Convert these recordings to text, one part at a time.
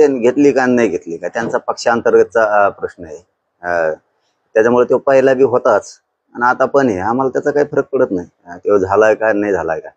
ते घेतली का नाही घेतली का त्यांचा पक्षांतर्गतचा प्रश्न आहे. त्याच्यामुळे तो पहिला बी होताच आणि आता पण आहे. आम्हाला त्याचा काही फरक पडत नाही तो झालाय का नाही झालाय का.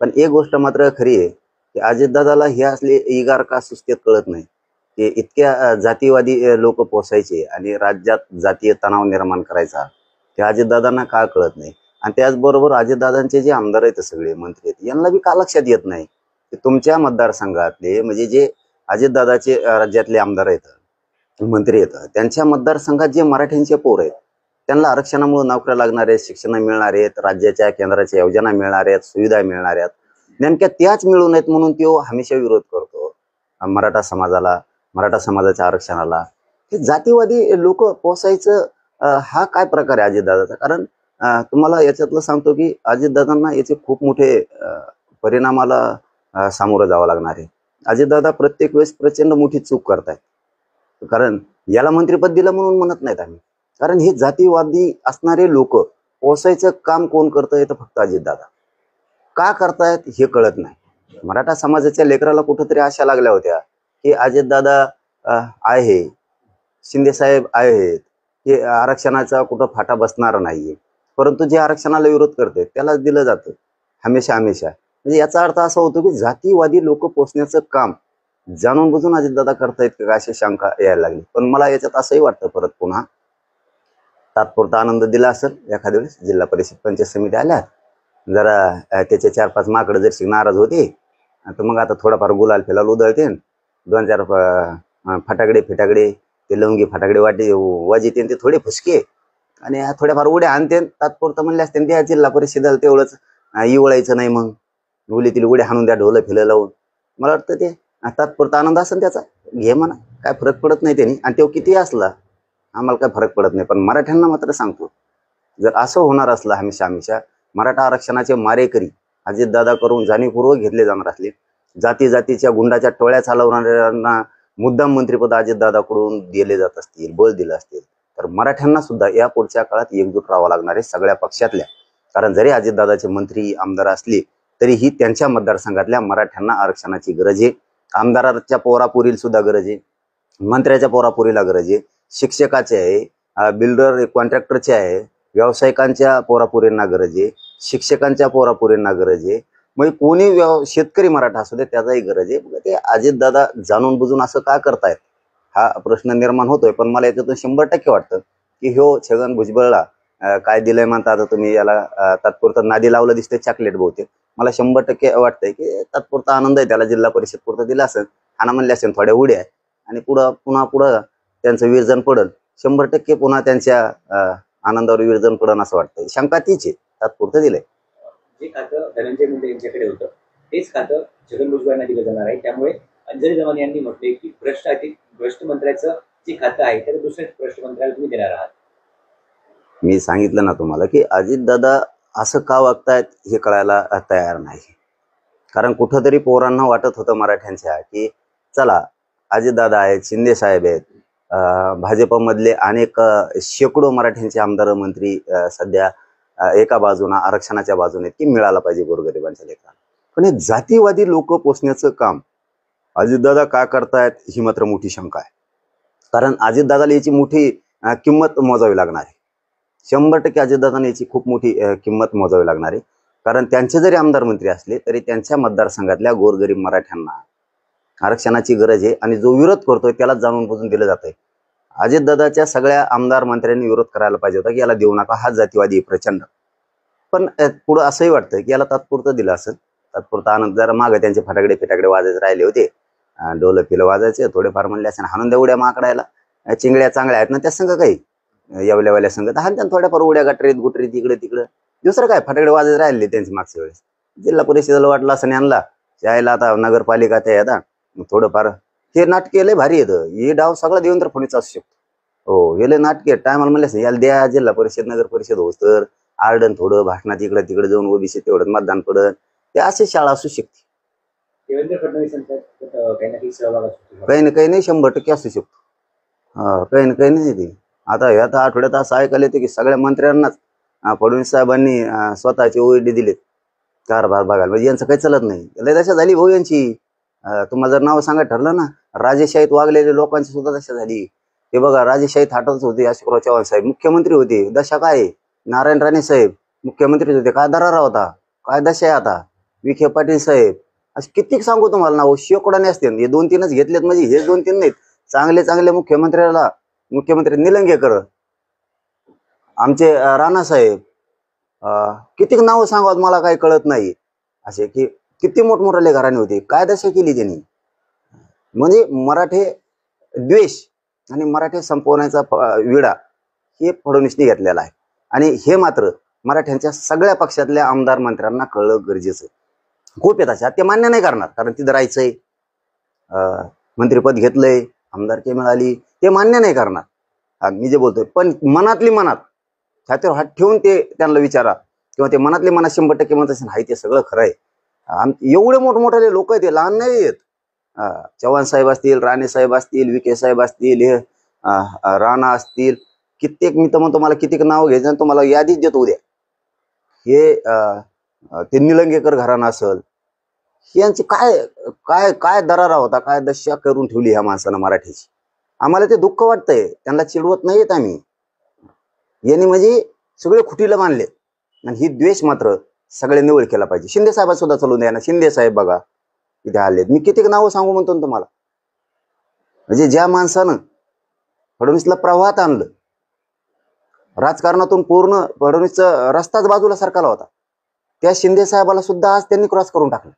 पण एक गोष्ट मात्र खरी आहे की अजितदादाला हे असले इगार का सुस्तेत कळत नाही की इतक्या जातीवादी लोक पोसायचे आणि राज्यात जातीय तणाव निर्माण करायचा ते अजितदादांना का कळत नाही. आणि त्याचबरोबर अजितदादांचे जे आमदार आहेत सगळे मंत्री आहेत यांना बी का लक्षात येत नाही की तुमच्या मतदारसंघातले म्हणजे जे अजितदादाचे राज्यातले आमदार आहेत मंत्री आहेत त्यांच्या मतदारसंघात जे मराठ्यांचे पोर आहेत त्यांना आरक्षणामुळे नोकऱ्या लागणार आहेत, शिक्षण मिळणार आहेत, राज्याच्या केंद्राच्या योजना मिळणार आहेत, सुविधा मिळणार आहेत, नेमक्या त्याच मिळू नयेत म्हणून तो हमेशा विरोध करतो मराठा समाजाला, मराठा समाजाच्या आरक्षणाला. हे जातीवादी लोक पोसायचं हा काय प्रकार आहे अजितदादाचा. कारण तुम्हाला याच्यातलं सांगतो की अजितदादांना याचे खूप मोठे परिणामाला सामोरं जावं लागणार आहे. अजितदादा प्रत्येक वेळेस प्रचंड मोठी चूक करतायत. कारण याला मंत्रिपद दिलं म्हणून म्हणत नाहीत आम्ही, कारण हे जातीवादी असणारे लोक पोसायचं काम कोण करतंय तर फक्त अजितदादा. का करतायत हे कळत नाही. मराठा समाजाच्या लेकराला कुठंतरी आशा लागल्या होत्या की अजितदादा आहे, शिंदे साहेब आहेत, हे आरक्षणाचा कुठं फाटा बसणार नाहीये, परंतु जे आरक्षणाला विरोध करते त्यालाच दिलं जातं हमेशा हमेशा. म्हणजे याचा अर्थ असा होतो की जातीवादी लोक पोचण्याचं काम जाणून बुजून अजितदादा करतायत का अशी शंका यायला लागली. पण मला याच्यात असंही वाटतं परत पुन्हा तात्पुरता आनंद दिला असेल एखाद्या वेळेस जिल्हा परिषद पंचायत समिती आल्या जरा त्याचे 4-5 माकडं जर नाराज होते तर मग आता थोडाफार गुलाल फिलाल उधळते, 2-4 फटाकडे फिटाकडे ते लवंगी फटाकडे वाजते ते थोडे फुसके आणि थोड्याफार उड्या आणते. तात्पुरता म्हणले असते त्या जिल्हा परिषदेला तेवढंच इवळायचं नाही, मग उलीतील उड्या हाणून द्या ढोलं फिलं लावून. मला वाटतं ते तात्पुरता आनंद असेल त्याचा, घे म्हणा, काय फरक पडत नाही त्यांनी. आणि तो किती असला आम्हाला काय फरक पडत नाही. पण मराठ्यांना मात्र सांगतो जर असं होणार असलं हमेशा हमेशा मराठा आरक्षणाचे मारेकरी अजितदादा करून जाणीवपूर्वक घेतले जाणार असले, जाती जातीच्या गुंडाच्या टोळ्या चालवणाऱ्यांना मुद्दाम मंत्रिपद अजितदादाकडून दिले जात असतील, बळ दिलं असतील तर मराठ्यांना सुद्धा या पुढच्या काळात एकजूट राहावं लागणार आहे सगळ्या पक्षातल्या. कारण जरी अजितदादाचे मंत्री आमदार असले तरीही त्यांच्या मतदारसंघातल्या मराठ्यांना आरक्षणाची गरज आहे. आमदाराच्या पोरापुरील सुद्धा गरज आहे, मंत्र्याच्या पोरापुरीला गरज आहे, शिक्षकाचे आहे, बिल्डर कॉन्ट्रॅक्टरचे आहे, व्यावसायिकांच्या पोरापुरींना गरज आहे, शिक्षकांच्या पोरापुरींना गरज आहे. मग कोणी शेतकरी मराठा असू दे त्याचाही गरज आहे. ते अजितदादा जाणून बुजून असं का करतायत हा प्रश्न निर्माण होतोय. पण मला याच्यातून 100% वाटतं की हो छगन भुजबळला काय दिलंय म्हणता आता तुम्ही याला तात्पुरतं नादी लावलं दिसतंय चॉकलेट बहुतेक. मला 100% वाटतंय की तात्पुरता आनंद आहे त्याला जिल्हा परिषद पुरतं दिला असेल, हाना म्हणले असेल थोड्या उड्या आणि पुन्हा त्यांचं विरजन पडल. 100% पुन्हा त्यांच्या आनंदावर विरजन पडन असं वाटतंय. शंका तीच आहे, तात्पुरतं दिलंय. जे खातं धनंजय मुंडे यांच्याकडे होतं तेच खातं छगन भुजबळांना दिलं जाणार आहे. त्यामुळे अंजली जमान यांनी म्हटले की भ्रष्ट मंत्र्याचं जे खातं आहे त्याला दुसऱ्या भ्रष्ट मंत्र्याला तुम्ही देणार आहात. मी सांगितलं ना तुम्हाला की अजितदादा असं का वागतायत हे कळायला तयार नाही. कारण कुठंतरी पोरांना वाटत होतं मराठ्यांच्या की चला अजितदादा आहेत, शिंदे साहेब आहेत, भाजपमधले अनेक शेकडो मराठ्यांचे आमदार मंत्री सध्या एका बाजूला आरक्षणाच्या बाजूने की मिळाला पाहिजे गोरगरिबांच्या लेकरांना. पण हे जातीवादी लोक पोचण्याचं काम अजितदादा का करतायत ही मात्र मोठी शंका आहे. कारण अजितदादाला याची मोठी किंमत मोजावी लागणार आहे. 100% अजितदादांना याची खूप मोठी किंमत मोजावी लागणार आहे. कारण त्यांचे जरी आमदार मंत्री असले तरी त्यांच्या मतदारसंघातल्या गोरगरीब मराठ्यांना आरक्षणाची गरज आहे आणि जो विरोध करतोय त्याला जाणून बुजून दिलं जात आहे. अजितदादाच्या सगळ्या आमदार मंत्र्यांनी विरोध करायला पाहिजे होता की याला देऊ नका, हा जातीवादी प्रचंड. पण पुढं असंही वाटतं की याला तात्पुरतं दिलं असेल, तात्पुरता आनंद. जरा मागं त्यांचे फटाकडे फिटाकडे वाजायचे राहिले होते, डोलं पिलं वाजायचे थोडेफार म्हणले असेल, हाणून द्या उड्या माकडायला, चिंगड्या चांगल्या आहेत ना त्या संघ काही येवल्यावाल्या संघ तर हाणत्यान थोड्याफार उड्या गटरीत गुटरीत इकडे तिकडं. दुसरं काय फटाकडे वाजायचे राहिले त्यांचे मागच्या वेळेस. जिल्हा परिषदेला वाटलं असं आणला यायला, आता नगरपालिका ते आता थोडंफार हे नाटके लय भारी येतं. हे डाव सगळा देवेंद्र फडणवीस असू शकतो. हो हे लय नाटके टायमाला म्हणले असं याला द्या जिल्हा परिषद नगर परिषद होत तर आरडन थोडं भाषणात इकडे तिकडे जाऊन ओबीसी तेवढं मतदान पडत, ते अशी शाळा असू शकते. देवेंद्र फडणवीसांचा काही ना काही सहभाग असतो, काही ना काही नाही 100% असू शकतो. हा काही ना काही नाही. ते आता या आठवड्यात असं ऐकायला येतं की सगळ्या मंत्र्यांनाच फडणवीस साहेबांनी स्वतःचे ओएडी दिलेत कारभार बघायला. म्हणजे यांचं काही चालत नाही. लय दशा झाली भाऊ यांची. तुम्हाला जर नाव सांगायचं ठरलं ना, राजेशाहीत वागलेल्या लोकांची सुद्धा दशा झाली. हे बघा, राजेशाहीत हटत होते अशोकराव चव्हाण साहेब, मुख्यमंत्री होते, दशा काय आहे? नारायण राणे साहेब मुख्यमंत्री होते, काय दरारा होता, काय दशा आहे आता? विखे पाटील साहेब, असे किती सांगू तुम्हाला नाव, शेकोडाने असतील. हे 2-3च घेतलेत म्हणजे हे 2-3 नाहीत. चांगले चांगले मुख्यमंत्री निलंगेकर, आमचे राणा साहेब, किती नाव सांगत मला काही कळत नाही. असे की किती मोठमोठाले घराणे होते, काय दशा केली त्यांनी. म्हणजे मराठे द्वेष आणि मराठे संपवण्याचा विडा हे फडणवीसने घेतलेला आहे. आणि हे मात्र मराठ्यांच्या सगळ्या पक्षातल्या आमदार मंत्र्यांना कळलं गरजेचं. खूप येत ते मान्य नाही करणार, कारण तिथं राहायचंय, मंत्रिपद घेतलंय, आमदारकी मिळाली, ते मान्य नाही करणार. मी जे बोलतोय, पण मनातली मनात छातीवर हात ठेवून ते त्यांना विचारा, किंवा ते मनातली मनात 100% म्हणत असेल हाय ते सगळं खरं आहे. एवढे मोठमोठे लोक आहेत, ते लहान नाही आहेत. चव्हाण साहेब असतील, राणे साहेब असतील, विखे साहेब असतील, हे राणा असतील, कित्येक, मी तर म्हणतो मला कित्येक नाव घ्यायचं तुम्हाला यादीच देतो उद्या. हे ते निलंगेकर घराणं असेल, यांची काय काय काय दरारा होता, काय दशा करून ठेवली ह्या माणसानं मराठीची. आम्हाला ते दुःख वाटतंय, त्यांना चिडवत नाहीयेत आम्ही. यांनी म्हणजे सगळे खुटीला मानले, आणि ही द्वेष मात्र सगळ्यांनी ओळख केला पाहिजे. शिंदे साहेब सुद्धा चालून द्या ना, शिंदे साहेब बघा इथे आलेत. मी कितीक नावं सांगू म्हणतो ना तुम्हाला. म्हणजे ज्या माणसानं फडणवीसला प्रवाहात आणलं, राजकारणातून पूर्ण फडणवीसचा रस्ताच बाजूला सरकारला होता, त्या शिंदे साहेबाला सुद्धा आज त्यांनी क्रॉस करून टाकलं.